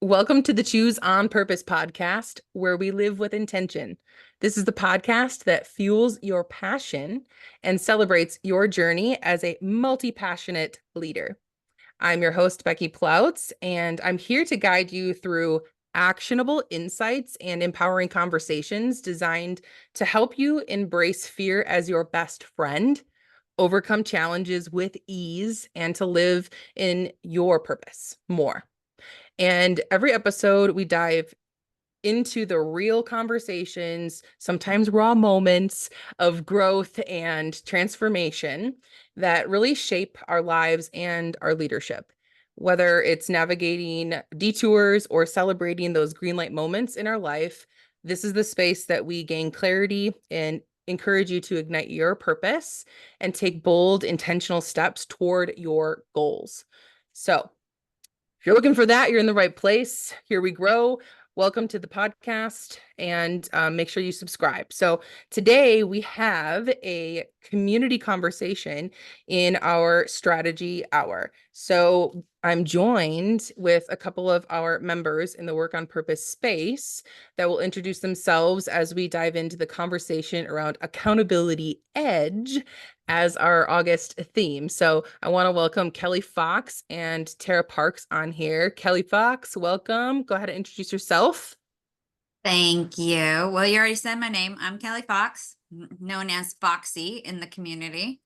Welcome to the Choose on Purpose podcast, where we live with intention. This is the podcast that fuels your passion and celebrates your journey as a multi-passionate leader. I'm your host, Becky Plautz, and I'm here to guide you through actionable insights and empowering conversations designed to help you embrace fear as your best friend, overcome challenges with ease, and to live in your purpose more. And every episode, we dive into the real conversations, sometimes raw moments of growth and transformation that really shape our lives and our leadership. Whether it's navigating detours or celebrating those green light moments in our life, this is the space that we gain clarity and encourage you to ignite your purpose and take bold, intentional steps toward your goals. So, if you're looking for that, you're in the right place. Here we grow. Welcome to the podcast, and make sure you subscribe. So today we have a community conversation in our strategy hour. So I'm joined with a couple of our members in the Work on Purpose space that will introduce themselves as we dive into the conversation around accountability edge as our August theme. So I want to welcome Kelly Fox and Tara Parks on here. Kelly Fox, welcome. Go ahead and introduce yourself. Thank you. Well, you already said my name. I'm Kelly Fox, known as Foxy in the community,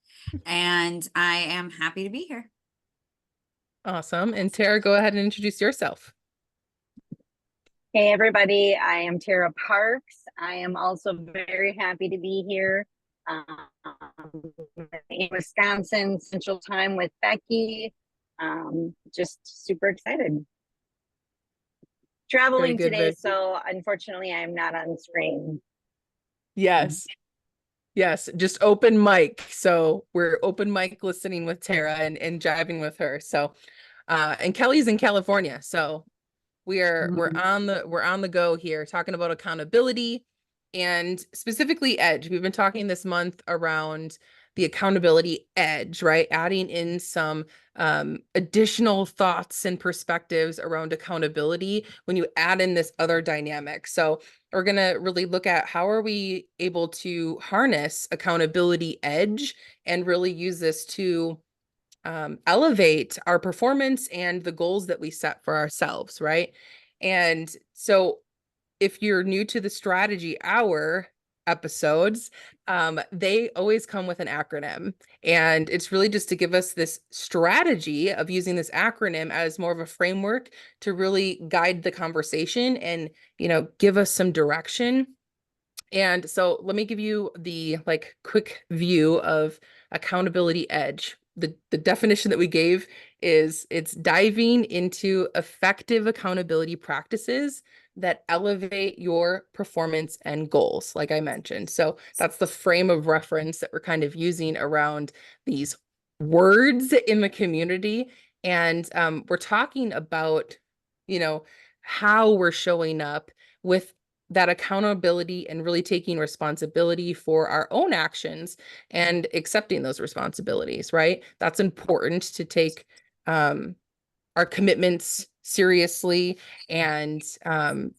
and I am happy to be here. Awesome. And Tara, go ahead and introduce yourself. Hey, everybody. I am Tara Parks. I am also very happy to be here in Wisconsin Central Time with Becky. Just super excited. Traveling today, so unfortunately I'm not on screen. Yes. Yes, just open mic. So we're open mic listening with Tara and jiving with her. So and Kelly's in California. So we're on the go here talking about accountability and specifically edge. We've been talking this month around the accountability edge, right? Adding in some additional thoughts and perspectives around accountability when you add in this other dynamic. So we're going to really look at how are we able to harness accountability edge and really use this to elevate our performance and the goals that we set for ourselves, right? And so if you're new to the strategy hour episodes, they always come with an acronym. And it's really just to give us this strategy of using this acronym as more of a framework to really guide the conversation and, give us some direction. And so let me give you the quick view of accountability edge. The definition that we gave is it's diving into effective accountability practices that elevate your performance and goals, like I mentioned. So that's the frame of reference that we're kind of using around these words in the community. And we're talking about, how we're showing up with that accountability and really taking responsibility for our own actions and accepting those responsibilities, right? That's important to take our commitments seriously and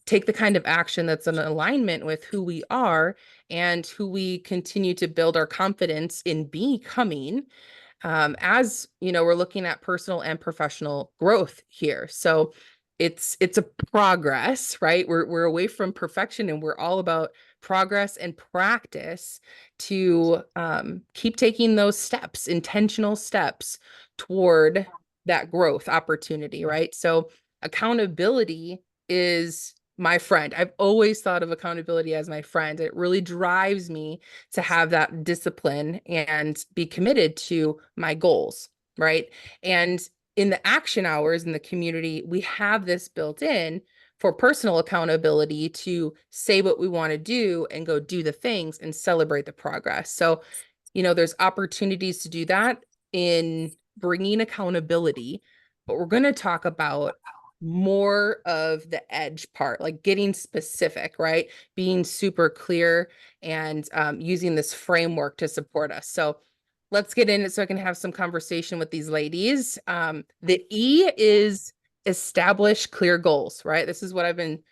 take the kind of action that's in alignment with who we are and who we continue to build our confidence in becoming as we're looking at personal and professional growth here. So it's a progress, right? We're away from perfection and we're all about progress and practice to keep taking those steps, intentional steps toward that growth opportunity, right? So accountability is my friend. I've always thought of accountability as my friend. It really drives me to have that discipline and be committed to my goals, right? And in the action hours in the community, we have this built in for personal accountability to say what we want to do and go do the things and celebrate the progress. So, there's opportunities to do that in bringing accountability, but we're going to talk about more of the edge part, like getting specific, right? Being super clear and using this framework to support us. So let's get in it so I can have some conversation with these ladies. The E is establish clear goals, right? This is what I've been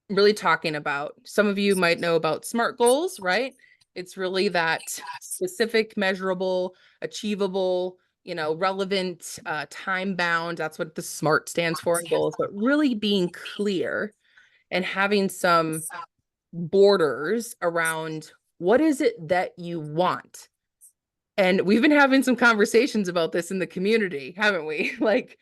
really talking about. Some of you might know about SMART goals, right? It's really that specific, measurable, achievable, relevant, time bound. That's what the SMART stands for in goals, but really being clear and having some borders around what is it that you want. And we've been having some conversations about this in the community, haven't we? Like,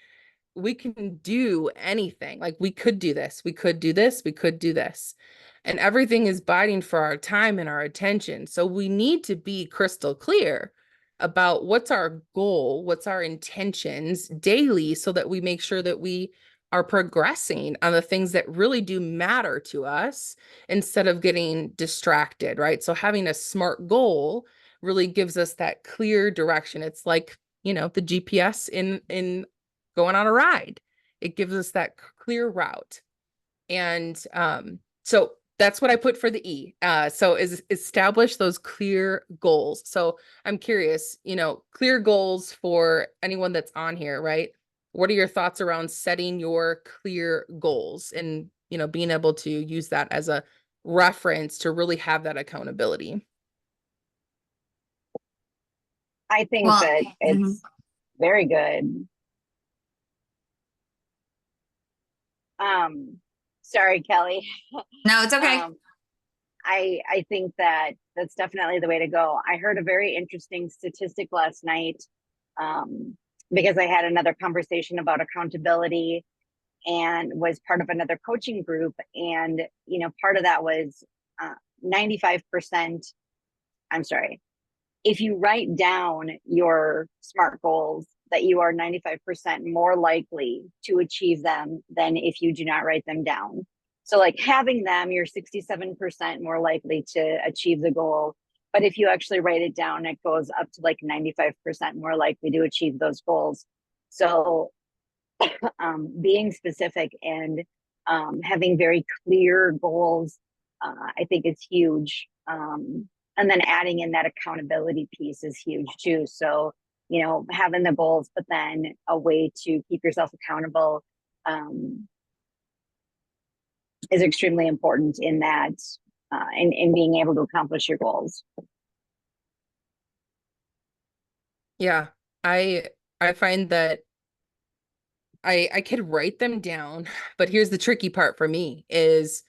we can do anything. Like, we could do this, we could do this, we could do this. And everything is biting for our time and our attention. So we need to be crystal clear about what's our goal, what's our intentions daily, so that we make sure that we are progressing on the things that really do matter to us instead of getting distracted, right? So having a SMART goal really gives us that clear direction. It's like, the GPS in going on a ride. It gives us that clear route. And so that's what I put for the E. So is establish those clear goals. So I'm curious, clear goals for anyone that's on here, right? What are your thoughts around setting your clear goals and, being able to use that as a reference to really have that accountability? I think Well, that it's very good. Sorry, Kelly. no, it's okay. I think that that's definitely the way to go. I heard a very interesting statistic last night, because I had another conversation about accountability and was part of another coaching group. And, part of that was 95%. I'm sorry. If you write down your SMART goals, that you are 95% more likely to achieve them than if you do not write them down. So like having them, you're 67% more likely to achieve the goal. But if you actually write it down, it goes up to like 95% more likely to achieve those goals. So being specific and having very clear goals, I think is huge. And then adding in that accountability piece is huge too. So, having the goals, but then a way to keep yourself accountable is extremely important in that, in being able to accomplish your goals. Yeah, I find that I could write them down, but here's the tricky part for me is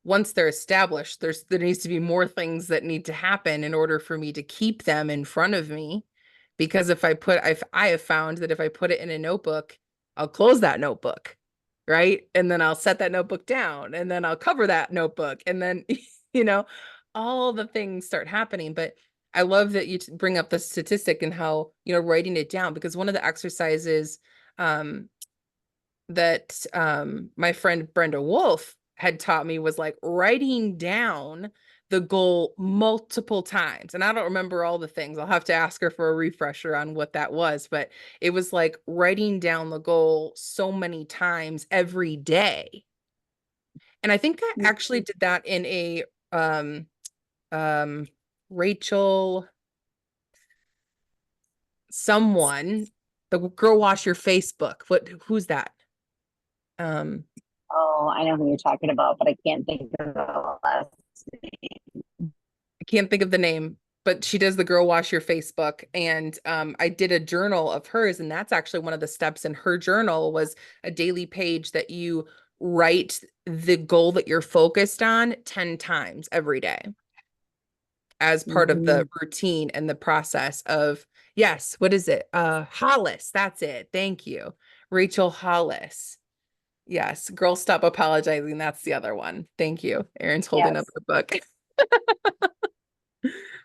once they're established, there needs to be more things that need to happen in order for me to keep them in front of me. Because if I have found that if I put it in a notebook, I'll close that notebook, right? And then I'll set that notebook down, and then I'll cover that notebook, and then all the things start happening. But I love that you bring up the statistic and how, writing it down, because one of the exercises that my friend Brenda Wolf had taught me was like writing down the goal multiple times. And I don't remember all the things. I'll have to ask her for a refresher on what that was, but it was like writing down the goal so many times every day. And I think I actually did that in a Rachel someone, the girl wash your Facebook. Who's that? Oh, I know who you're talking about, but I can't think of the last name. I can't think of the name, but she does the girl wash your Facebook. And I did a journal of hers, and that's actually one of the steps in her journal was a daily page that you write the goal that you're focused on 10 times every day as part of the routine and the process of, yes, what is it? Hollis, that's it. Thank you. Rachel Hollis. Yes, Girl Stop Apologizing. That's the other one. Thank you. Erin's holding up Yes. the book.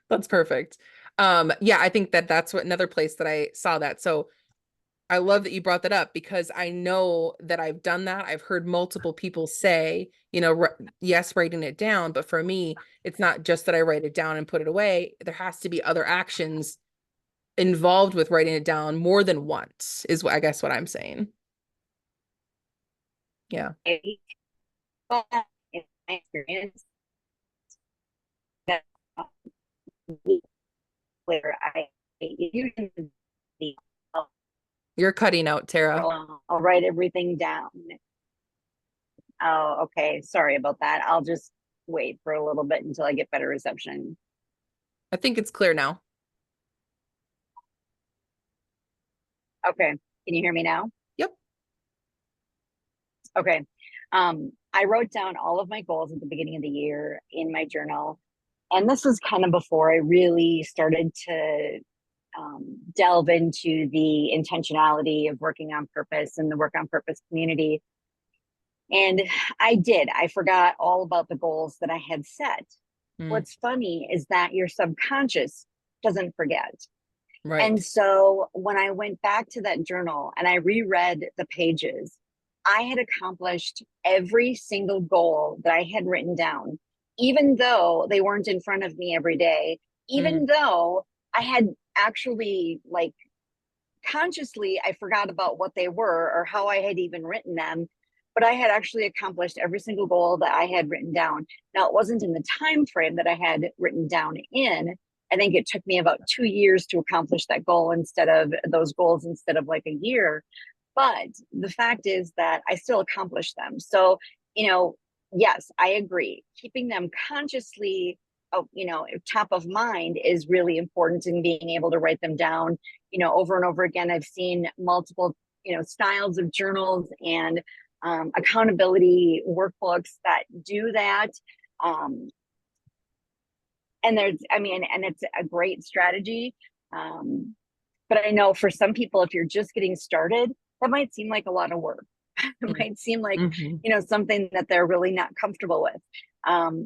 That's perfect. Yeah, I think that's what another place that I saw that. So I love that you brought that up because I know that I've done that. I've heard multiple people say, yes, writing it down, but for me, it's not just that I write it down and put it away. There has to be other actions involved with writing it down more than once, is what I guess what I'm saying. Yeah. In my experience, that where I usually You're cutting out, Tara. I'll write everything down. Oh, okay. Sorry about that. I'll just wait for a little bit until I get better reception. I think it's clear now. Okay. Can you hear me now? Yep. Okay. I wrote down all of my goals at the beginning of the year in my journal. And this was kind of before I really started to delve into the intentionality of working on purpose and the work on purpose community. And I did. I forgot all about the goals that I had set. What's funny is that your subconscious doesn't forget. Right. And so when I went back to that journal and I reread the pages, I had accomplished every single goal that I had written down, even though they weren't in front of me every day, even though I had actually, like, consciously, I forgot about what they were or how I had even written them, but I had actually accomplished every single goal that I had written down. Now, it wasn't in the time frame that I had written down in. I think it took me about 2 years to accomplish that goal instead of like a year. But the fact is that I still accomplished them. So, yes, I agree. Keeping them consciously, top of mind is really important, in being able to write them down, over and over again. I've seen multiple, styles of journals and accountability workbooks that do that. And it's a great strategy. But I know for some people, if you're just getting started, that might seem like a lot of work. It might seem like, something that they're really not comfortable with.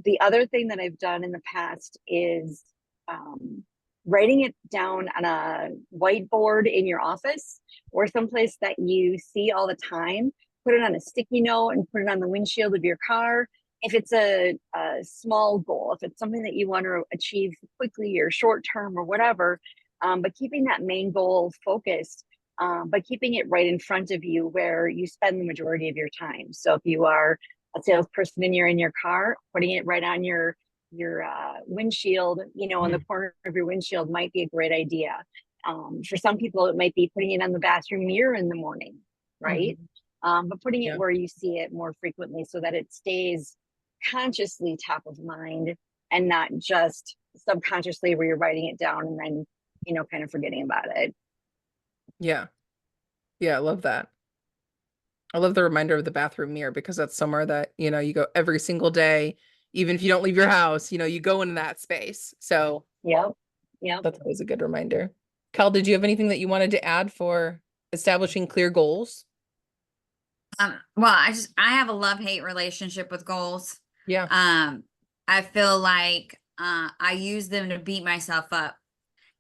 The other thing that I've done in the past is writing it down on a whiteboard in your office or someplace that you see all the time. Put it on a sticky note and put it on the windshield of your car. If it's a small goal, if it's something that you want to achieve quickly or short term or whatever, but keeping that main goal focused, but keeping it right in front of you where you spend the majority of your time. So if you are a salesperson and you're in your car, putting it right on your windshield, on the corner of your windshield might be a great idea. For some people, it might be putting it on the bathroom mirror in the morning, right? But putting it where you see it more frequently so that it stays consciously top of mind and not just subconsciously where you're writing it down and then, kind of forgetting about it. Yeah. Yeah, I love that. I love the reminder of the bathroom mirror, because that's somewhere that, you go every single day, even if you don't leave your house, you go into that space. So Yep. That's always a good reminder. Cal, did you have anything that you wanted to add for establishing clear goals? Well, I have a love-hate relationship with goals. Yeah. I feel like I use them to beat myself up.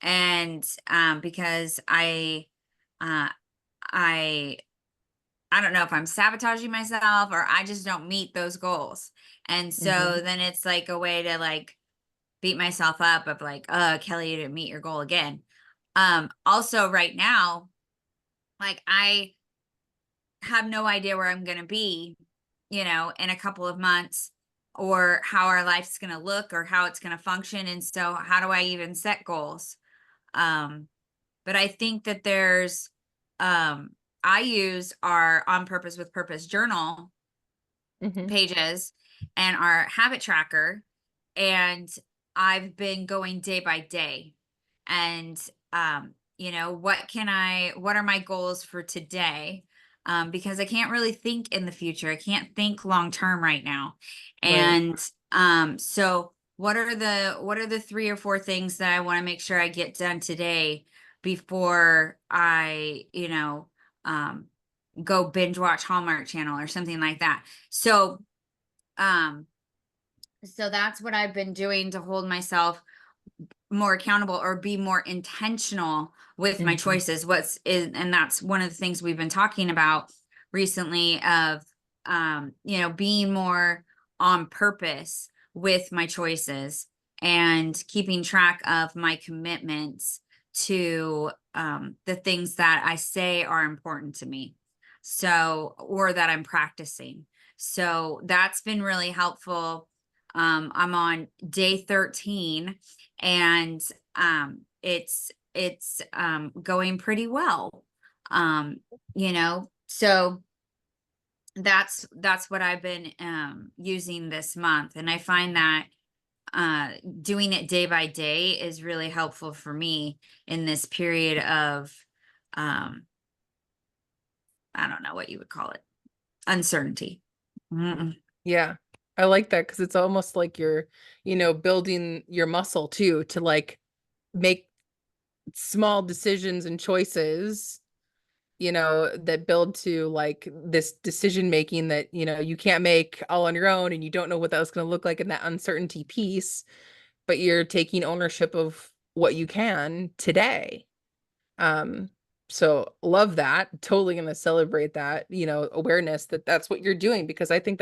And because I don't know if I'm sabotaging myself or I just don't meet those goals. And so then it's like a way to like beat myself up of like, Kelly, you didn't meet your goal again. Also right now, like I have no idea where I'm going to be, in a couple of months, or how our life's going to look or how it's going to function. And so how do I even set goals? But I think that there's, I use our On Purpose with Purpose journal pages and our habit tracker. And I've been going day by day and, what are my goals for today? Because I can't really think in the future. I can't think long-term right now. Right. And, so what are the 3 or 4 things that I want to make sure I get done today before I, go binge watch Hallmark Channel or something like that. So that's what I've been doing to hold myself more accountable or be more intentional with my choices. And that's one of the things we've been talking about recently of, being more on purpose with my choices and keeping track of my commitments to the things that I say are important to me. So, or that I'm practicing. So that's been really helpful. I'm on day 13 and it's going pretty well. You know, so that's what I've been using this month. And I find that doing it day by day is really helpful for me in this period of I don't know what you would call it, uncertainty. Yeah. I like that because it's almost like you're, building your muscle too, to like make small decisions and choices, that build to like this decision making that, you can't make all on your own, and you don't know what that was going to look like in that uncertainty piece, but you're taking ownership of what you can today. Um, so love that. Totally gonna celebrate that, awareness that that's what you're doing, because I think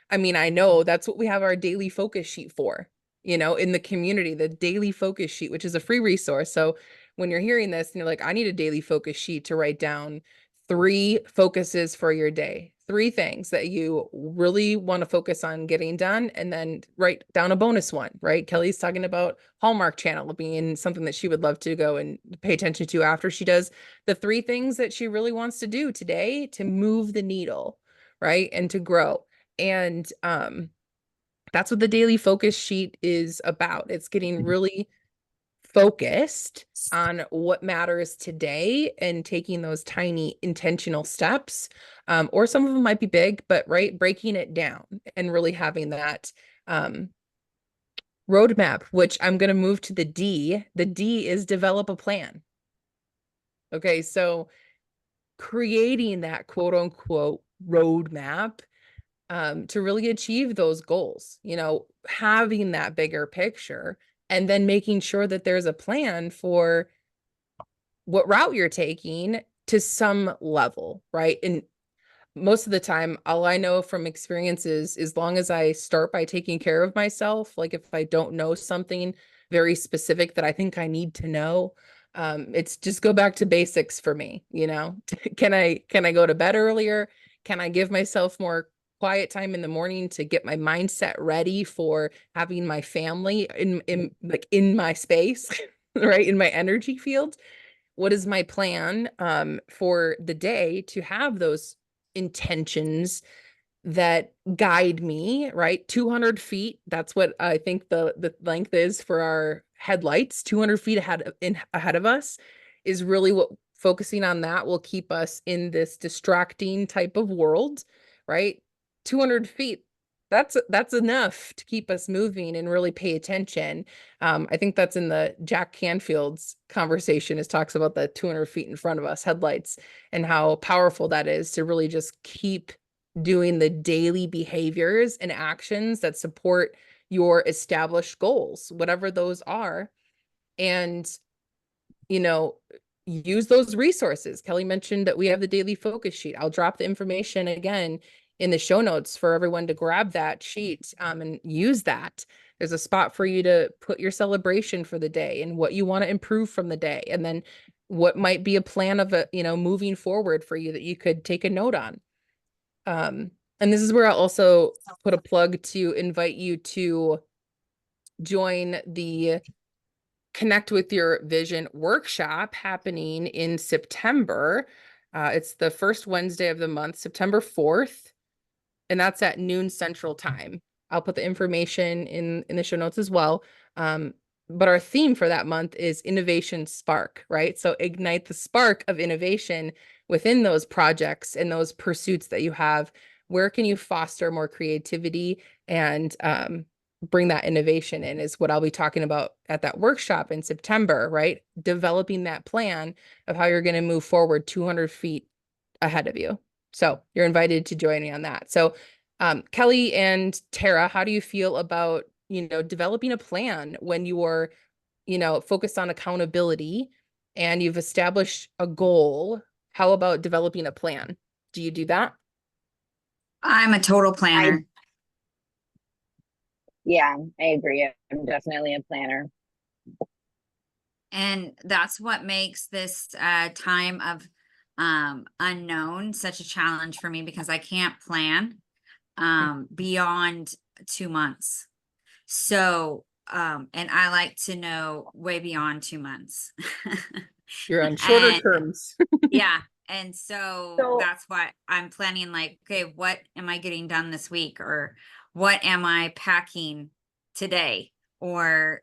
I know that's what we have our daily focus sheet for, in the community, the daily focus sheet, which is a free resource. So when you're hearing this and you're like, I need a daily focus sheet to write down 3 focuses for your day, 3 things that you really want to focus on getting done, and then write down a bonus one, right? Kelly's talking about Hallmark Channel being something that she would love to go and pay attention to after she does the 3 things that she really wants to do today to move the needle, right? And to grow. And that's what the daily focus sheet is about. It's getting really focused on what matters today and taking those tiny intentional steps. Or some of them might be big, but right, breaking it down and really having that roadmap, which I'm going to move to the D. The D is develop a plan. Okay, so creating that quote unquote roadmap to really achieve those goals, having that bigger picture, and then making sure that there's a plan for what route you're taking to some level, right? And most of the time, all I know from experience is as long as I start by taking care of myself, like if I don't know something very specific that I think I need to know, it's just go back to basics for me, Can I go to bed earlier? Can I give myself more quiet time in the morning to get my mindset ready for having my family in my space, right? In my energy field? What is my plan for the day to have those intentions that guide me, right? 200 feet, that's what I think the length is for our headlights. 200 feet ahead of us is really what focusing on that will keep us in this distracting type of world, right? 200 feet, that's enough to keep us moving and really pay attention. I think that's in the Jack Canfield's conversation, is talks about the 200 feet in front of us headlights and how powerful that is to really just keep doing the daily behaviors and actions that support your established goals, whatever those are. And, use those resources. Kelly mentioned that we have the daily focus sheet. I'll drop the information again in the show notes for everyone to grab that sheet and use that. There's a spot for you to put your celebration for the day and what you want to improve from the day. And then what might be a plan of moving forward for you that you could take a note on. And this is where I'll also put a plug to invite you to join the Connect with Your Vision workshop happening in September. It's the first Wednesday of the month, September 4th, and that's at noon Central Time. I'll put the information in the show notes as well. But our theme for that month is Innovation Spark, right? So ignite the spark of innovation within those projects and those pursuits that you have. Where can you foster more creativity and bring that innovation in, is what I'll be talking about at that workshop in September, right? Developing that plan of how you're going to move forward 200 feet ahead of you. So you're invited to join me on that. So Kelly and Tara, how do you feel about, developing a plan when you're, focused on accountability and you've established a goal? How about developing a plan? Do you do that? I'm a total planner. Yeah, I agree. I'm definitely a planner. And that's what makes this time of unknown such a challenge for me, because I can't plan beyond 2 months. So, and I like to know way beyond 2 months. You're on shorter terms. Yeah. And so So that's what I'm planning, like, okay, what am I getting done this week? Or what am I packing today? Or,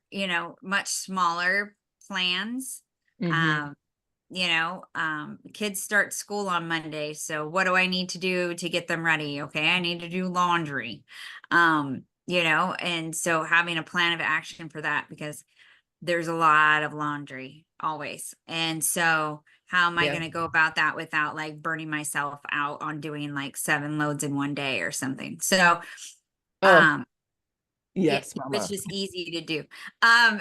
much smaller plans. Mm-hmm. Kids start school on Monday. So what do I need to do to get them ready? Okay, I need to do laundry. And so having a plan of action for that, because there's a lot of laundry always. And so how am I Yeah. going to go about that without like burning myself out on doing like 7 loads in one day or something? So, Oh, yeah, yes, which mama. is easy to do.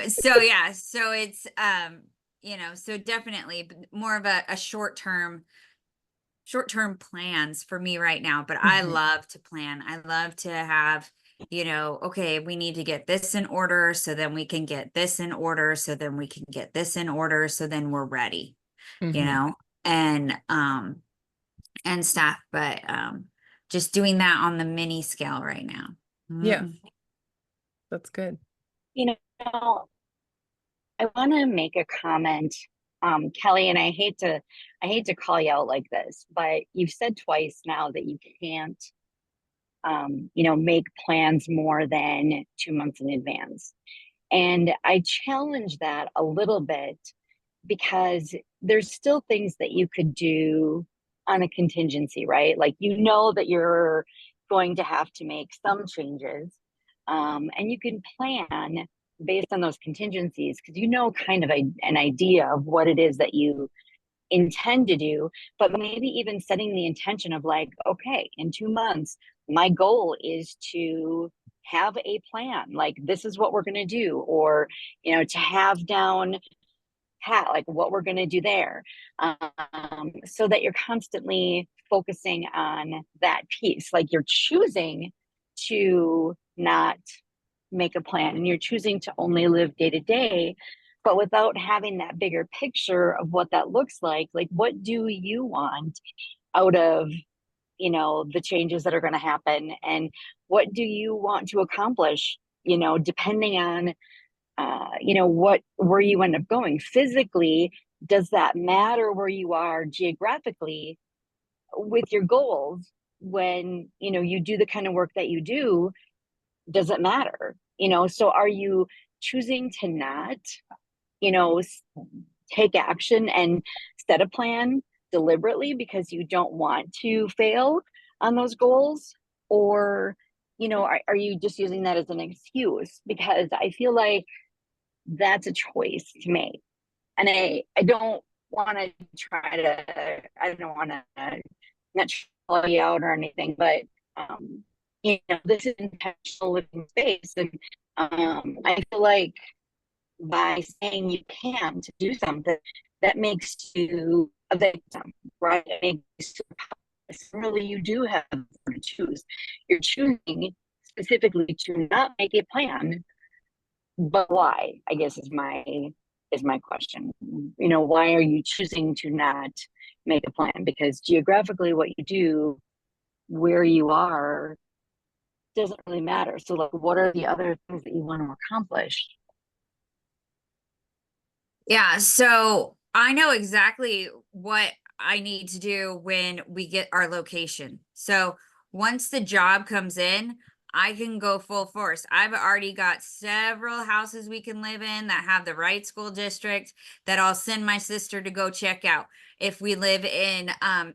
So yeah, so it's, so definitely more of a short-term plans for me right now, but I Mhm. love to plan. I love to have, okay, we need to get this in order, so then we can get this in order, so then we can get this in order, so then we're ready, Mhm. and stuff, but just doing that on the mini scale right now. Yeah, Mm. that's good. you know, I want to make a comment, Kelly, and I hate to call you out like this, but you've said twice now that you can't, make plans more than 2 months in advance. And I challenge that a little bit because there's still things that you could do on a contingency, right? Like, that you're going to have to make some changes. And you can plan based on those contingencies because kind of an idea of what it is that you intend to do, but maybe even setting the intention of like, okay, in 2 months, my goal is to have a plan. Like, this is what we're going to do, or, to have down pat, like what we're going to do there, so that you're constantly focusing on that piece. Like, you're choosing to not make a plan and you're choosing to only live day to day, but without having that bigger picture of what that looks like what do you want out of the changes that are going to happen, and what do you want to accomplish, depending on where you end up going physically. Does that matter where you are geographically with your goals when you do the kind of work that you do? Does it matter? So are you choosing to not you know take action and set a plan deliberately because you don't want to fail on those goals? Or are you just using that as an excuse? Because I feel like that's a choice to make. And I don't want to try to, I don't want to not call you out or anything, but, this is intentional living space. And I feel like by saying you can't do something, that makes you a victim, right? It makes you powerless. Really, you do have to choose. You're choosing specifically to not make a plan, but why, I guess, is my question. Why are you choosing to not make a plan? Because geographically what you do, where you are, doesn't really matter. So, like, what are the other things that you want to accomplish? Yeah, so I know exactly what I need to do when we get our location. So once the job comes in, I can go full force. I've already got several houses we can live in that have the right school district that I'll send my sister to go check out. If we live in,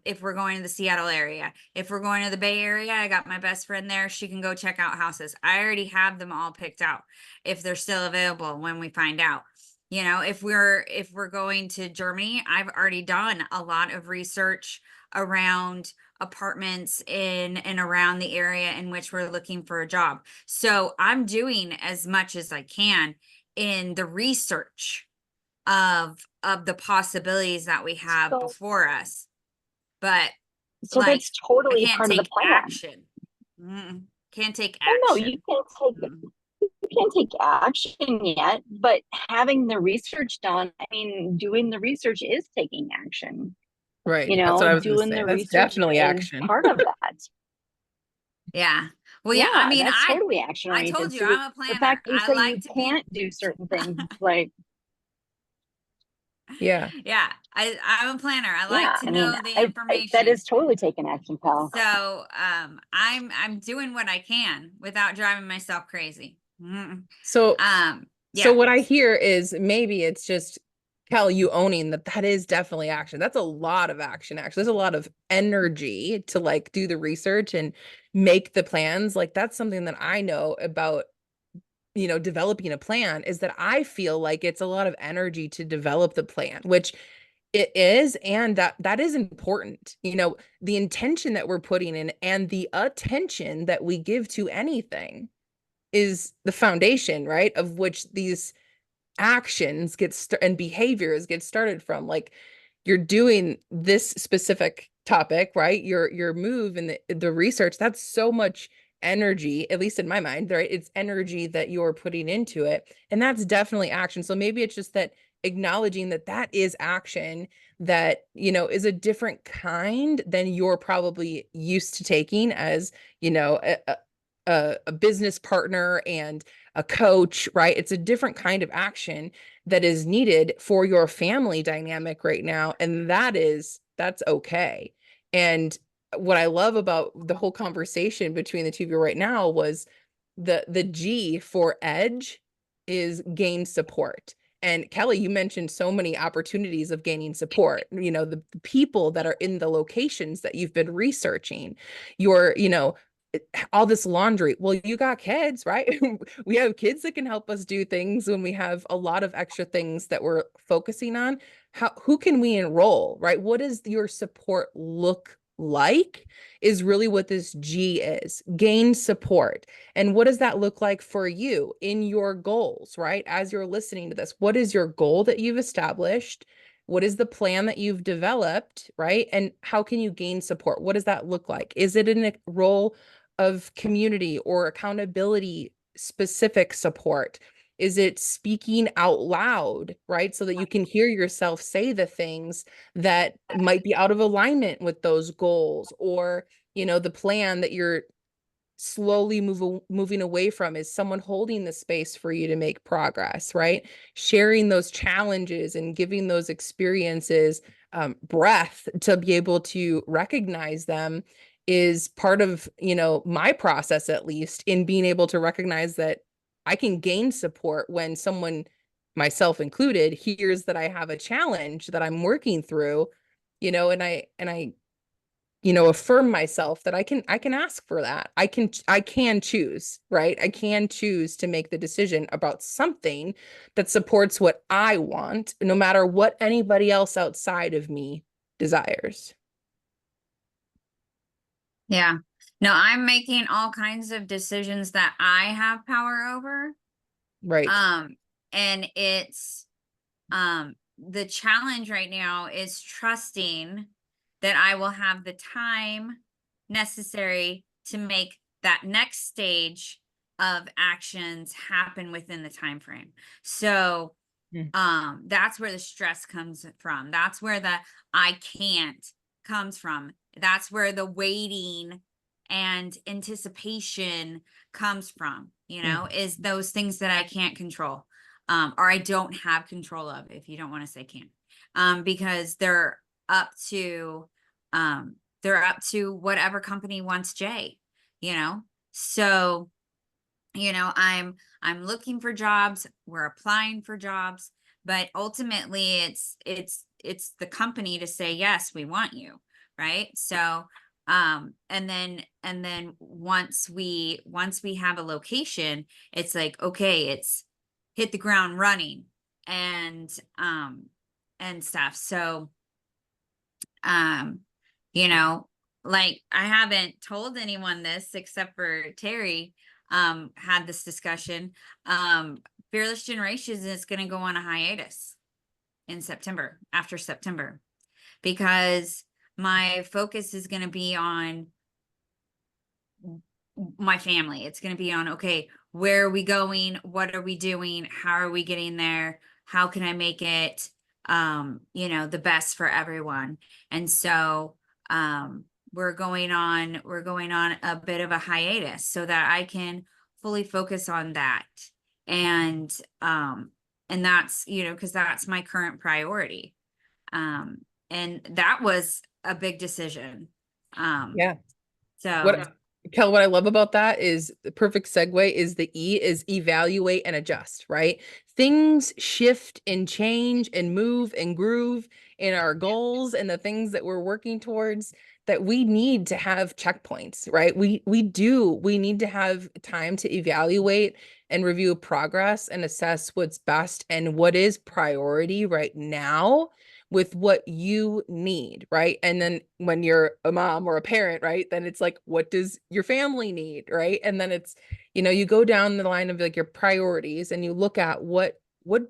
if we're going to the Seattle area, if we're going to the Bay Area, I got my best friend there. She can go check out houses. I already have them all picked out if they're still available when we find out. If we're going to Germany, I've already done a lot of research around apartments in and around the area in which we're looking for a job. So I'm doing as much as I can in the research of the possibilities that we have So, before us. But so like, that's I totally can't part of the take plan. action. Can't take Well, no, action. you can't take action yet, but having the research done, I mean, doing the research is taking action. Right. That's what I was going to Doing say. the That's research definitely is action. part of that. Yeah. Well, yeah, I Yeah, mean, that's totally action I told oriented. you So I'm a the planner. fact that you I say you like to be can't do certain things, like, Yeah. Yeah, I'm a planner. I Yeah, like to I mean, know the that information. is totally taking action, pal. So, I'm doing what I can without driving myself crazy. So, so Yeah, what I hear is maybe it's just Kel, you owning that is definitely action. That's a lot of action, actually. There's a lot of energy to like do the research and make the plans. Like that's something that I know about, developing a plan is that I feel like it's a lot of energy to develop the plan, which it is, and that is important. The intention that we're putting in and the attention that we give to anything is the foundation, right? Of which these actions and behaviors get started from. Like you're doing this specific topic, right? Your move and the research, that's so much energy, at least in my mind, right? It's energy that you're putting into it. And that's definitely action. So maybe it's just that acknowledging that is action that, is a different kind than you're probably used to taking as, a business partner and a coach, right? It's a different kind of action that is needed for your family dynamic right now. And that's okay. And what I love about the whole conversation between the two of you right now was the G for edge is gain support. And Kelly, you mentioned so many opportunities of gaining support, the people that are in the locations that you've been researching, your, all this laundry. Well, you got kids, right? We have kids that can help us do things when we have a lot of extra things that we're focusing on. Who can we enroll, right? What does your support look like is really what this G is. Gain support. And what does that look like for you in your goals, right? As you're listening to this, what is your goal that you've established? What is the plan that you've developed, right? And how can you gain support? What does that look like? Is it in a role of community or accountability specific support? Is it speaking out loud, right? So that you can hear yourself say the things that might be out of alignment with those goals, or, the plan that you're slowly moving away from. Is someone holding the space for you to make progress, right? Sharing those challenges and giving those experiences breath to be able to recognize them is part of, my process, at least, in being able to recognize that I can gain support when someone, myself included, hears that I have a challenge that I'm working through, and I affirm myself that I can ask for that. I can choose, right? I can choose to make the decision about something that supports what I want, no matter what anybody else outside of me desires. yeah. No, I'm making all kinds of decisions that I have power over. Right. And it's the challenge right now is trusting that I will have the time necessary to make that next stage of actions happen within the time frame. So that's where the stress comes from. That's where the I can't comes from. That's where the waiting and anticipation comes from, is those things that I can't control, or I don't have control of, if you don't want to say can, because up to whatever company wants Jay, so, I'm looking for jobs, we're applying for jobs, but ultimately it's the company to say, yes, we want you, right? So, and then once we have a location, it's like, okay, it's hit the ground running and stuff. So, um, you know, like I haven't told anyone this except for Terry, had this discussion. Fearless Generations is going to go on a hiatus in September, after September, because my focus is going to be on my family. It's going to be on, okay, where are we going? What are we doing? How are we getting there? How can I make it, the best for everyone? And so, we're going on a bit of a hiatus so that I can fully focus on that. And, And that's, you know, because that's my current priority. And that was a big decision. Yeah. So What Kel, what I love about that is the perfect segue is the E is evaluate and adjust, right? Things shift and change and move and groove in our goals and the things that we're working towards, that we need to have checkpoints, right? We need to have time to evaluate and review progress and assess what's best and what is priority right now with what you need, right? And then when you're a mom or a parent, right, then it's like, what does your family need, right? And then it's, you know, you go down the line of like your priorities and you look at what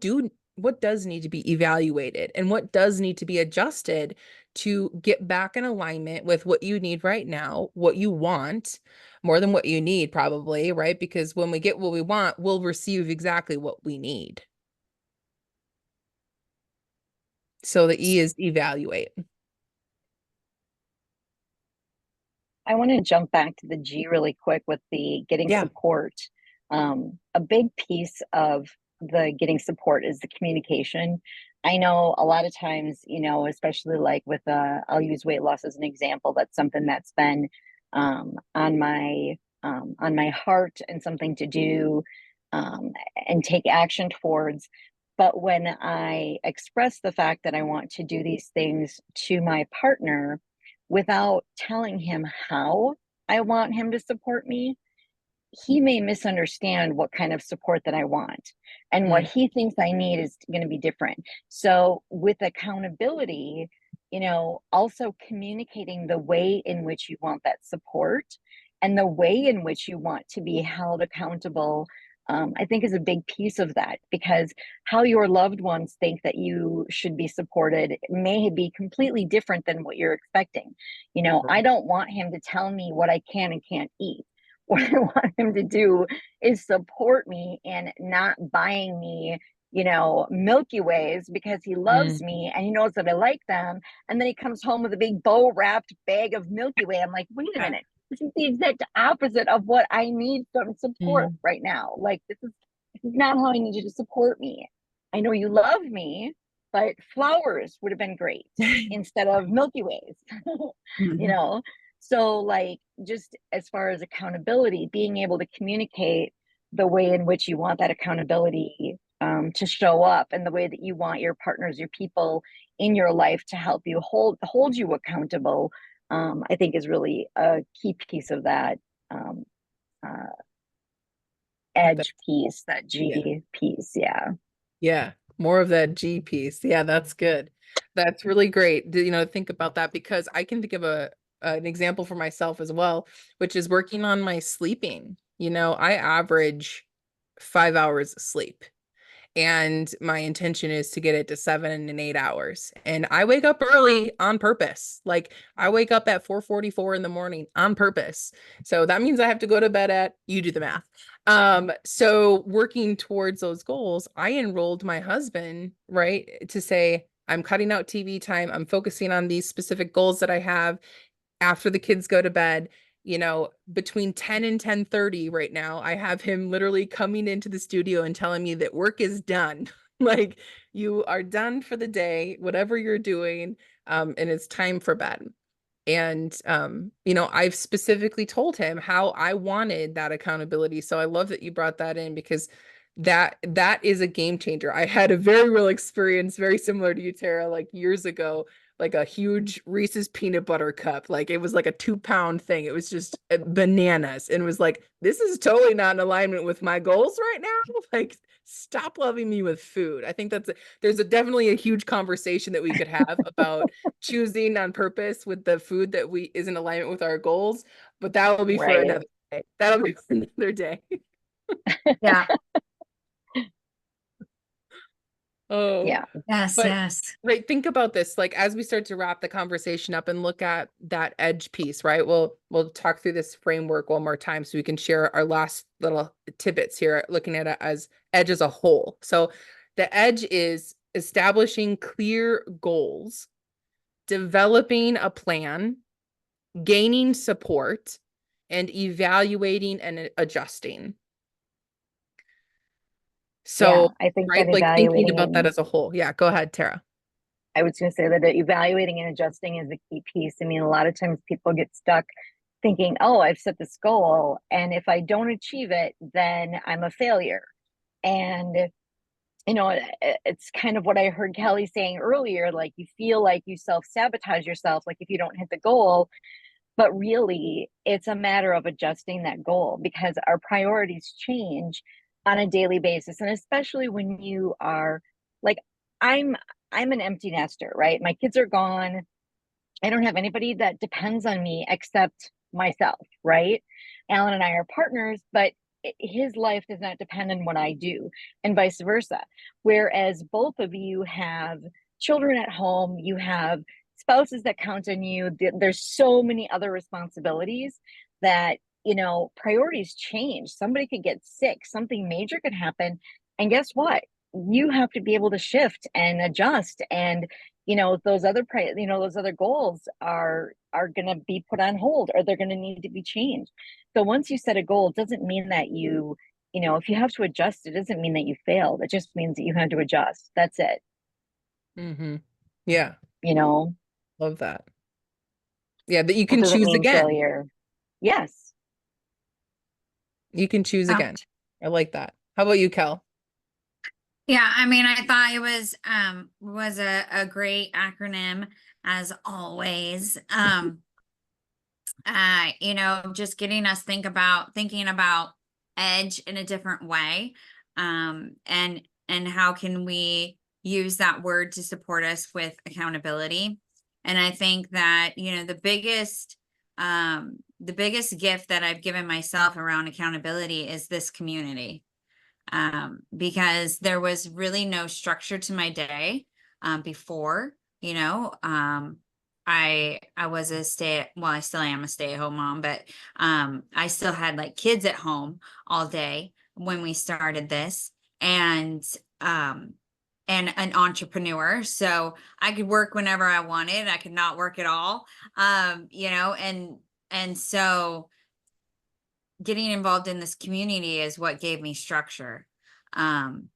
does need to be evaluated and what does need to be adjusted to get back in alignment with what you need right now, what you want more than what you need probably, right? Because when we get what we want, we'll receive exactly what we need. So the E is evaluate. I want to jump back to the G really quick with the getting Yeah. support. A big piece of the getting support is the communication. I know a lot of times, you know, especially like with, I'll use weight loss as an example. That's something that's been on my heart and something to do and take action towards. But when I express the fact that I want to do these things to my partner, without telling him how I want him to support me, he may misunderstand what kind of support that I want. And what he thinks I need is going to be different. So, with accountability, you know, also communicating the way in which you want that support and the way in which you want to be held accountable, I think is a big piece of that, because how your loved ones think that you should be supported may be completely different than what you're expecting. You know, I don't want him to tell me what I can and can't eat. What I want him to do is support me in not buying me, you know, Milky Ways, because he loves me and he knows that I like them. And then he comes home with a big bow wrapped bag of Milky Way. I'm like, wait a minute. This is the exact opposite of what I need from support right now. Like, this is not how I need you to support me. I know you love me, but flowers would have been great instead of Milky Ways, you know? So, like, just as far as accountability, being able to communicate the way in which you want that accountability to show up, and the way that you want your partners, your people in your life to help you hold you accountable, I think is really a key piece of that edge piece, that G piece. Yeah. Yeah. More of that G piece. Yeah, that's good. That's really great. You know, think about that, because I can think of an example for myself as well, which is working on my sleeping. You know, I average 5 hours of sleep. And my intention is to get it to 7 and 8 hours. And I wake up early on purpose. Like, I wake up at 4:44 in the morning on purpose. So that means I have to go to bed at, you do the math. So working towards those goals, I enrolled my husband, right, to say, I'm cutting out TV time. I'm focusing on these specific goals that I have after the kids go to bed. You know, between 10 and 10:30 right now, I have him literally coming into the studio and telling me that work is done. Like, you are done for the day, whatever you're doing, and it's time for bed. And you know, I've specifically told him how I wanted that accountability. So I love that you brought that in, because that is a game changer. I had a very real experience, very similar to you, Tara, like years ago, like a huge Reese's peanut butter cup. Like, it was like a 2-pound thing. It was just bananas. And it was like, this is totally not in alignment with my goals right now. Like, stop loving me with food. I think there's definitely a huge conversation that we could have about choosing on purpose with the food that is in alignment with our goals. But that will be for another day. That'll be for another day. yeah. Oh, Yeah. Yes, but yes. right, think about this, like, as we start to wrap the conversation up and look at that edge piece, right? We'll talk through this framework one more time so we can share our last little tidbits here, looking at it as edge as a whole. So the edge is establishing clear goals, developing a plan, gaining support, and evaluating and adjusting. So, I think right, that like thinking about that evaluating, as a whole. Yeah, go ahead, Tara. I was going to say that evaluating and adjusting is a key piece. I mean, a lot of times people get stuck thinking, oh, I've set this goal, and if I don't achieve it, then I'm a failure. And, it's kind of what I heard Kelly saying earlier, like you feel like you self-sabotage yourself, like if you don't hit the goal, but really it's a matter of adjusting that goal because our priorities change on a daily basis. And especially when you are like, I'm I'm an empty nester, right? My kids are gone. I don't have anybody that depends on me except myself, right? Alan and I are partners, but his life does not depend on what I do, and vice versa. Whereas both of you have children at home, you have spouses that count on you. There's so many other responsibilities that, priorities change. Somebody could get sick, something major could happen. And guess what? You have to be able to shift and adjust, and those other goals are going to be put on hold, or they're going to need to be changed. So once you set a goal, it doesn't mean that if you have to adjust, it doesn't mean that you failed. It just means that you had to adjust. That's it. Mm-hmm. Yeah, you know love that. Yeah, that you it can doesn't choose mean again. failure. Yes. You can choose Oh. again. I like that. How about you, Kel? Yeah, I mean, I thought it was a great acronym as always. Just getting us thinking about edge in a different way. And how can we use that word to support us with accountability? And I think that, the biggest gift that I've given myself around accountability is this community. Because there was really no structure to my day before. I was I still am a stay-at-home mom, but I still had like kids at home all day when we started this, and an entrepreneur, so I could work whenever I wanted. I could not work at all. And so getting involved in this community is what gave me structure. And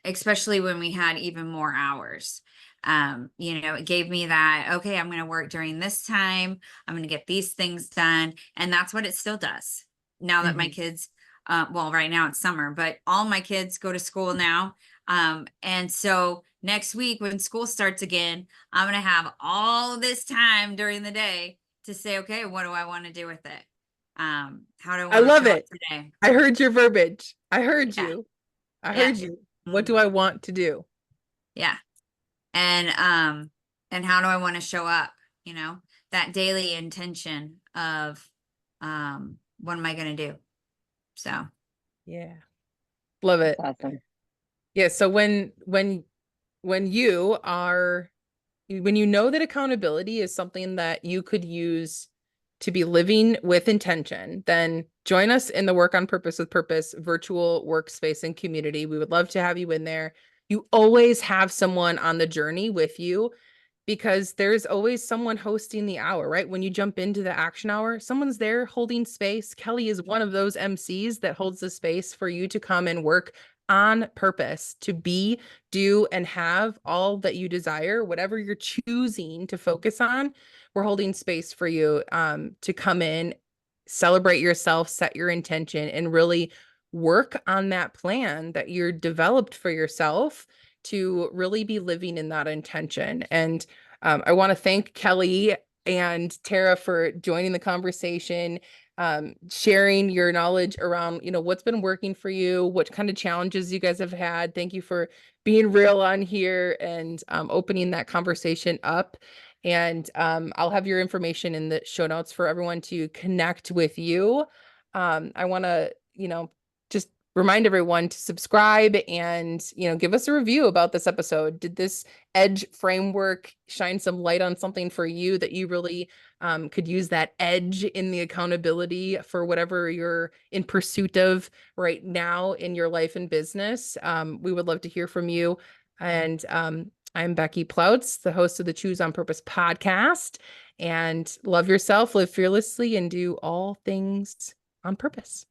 especially when we had even more hours, it gave me that, okay, I'm going to work during this time. I'm going to get these things done. And that's what it still does now that my kids, right now it's summer, but all my kids go to school now. And so next week when school starts again, I'm going to have all this time during the day to say, okay, what do I want to do with it? How do I I want to love show up it. today? I heard your verbiage. I heard Yeah. you. I Yeah. heard you. What do I want to do? Yeah. And how do I want to show up? That daily intention of what am I going to do? So Yeah. Love it. That's awesome. Yeah. So when you know that accountability is something that you could use to be living with intention, then join us in the Work on Purpose with Purpose virtual workspace and community. We would love to have you in there. You always have someone on the journey with you because there's always someone hosting the hour, right? When you jump into the action hour, someone's there holding space. Kelly is one of those MCs that holds the space for you to come and work on purpose, to be, do, and have all that you desire, whatever you're choosing to focus on. We're holding space for you to come in, celebrate yourself, set your intention, and really work on that plan that you're developed for yourself to really be living in that intention. And I want to thank Kelly and Tara for joining the conversation, sharing your knowledge around, what's been working for you, what kind of challenges you guys have had. Thank you for being real on here and opening that conversation up. And I'll have your information in the show notes for everyone to connect with you. I want to, just remind everyone to subscribe and, give us a review about this episode. Did this edge framework shine some light on something for you that you really could use that edge in the accountability for whatever you're in pursuit of right now in your life and business? We would love to hear from you. And I'm Becky Plautz, the host of the Choose on Purpose podcast. And love yourself, live fearlessly, and do all things on purpose.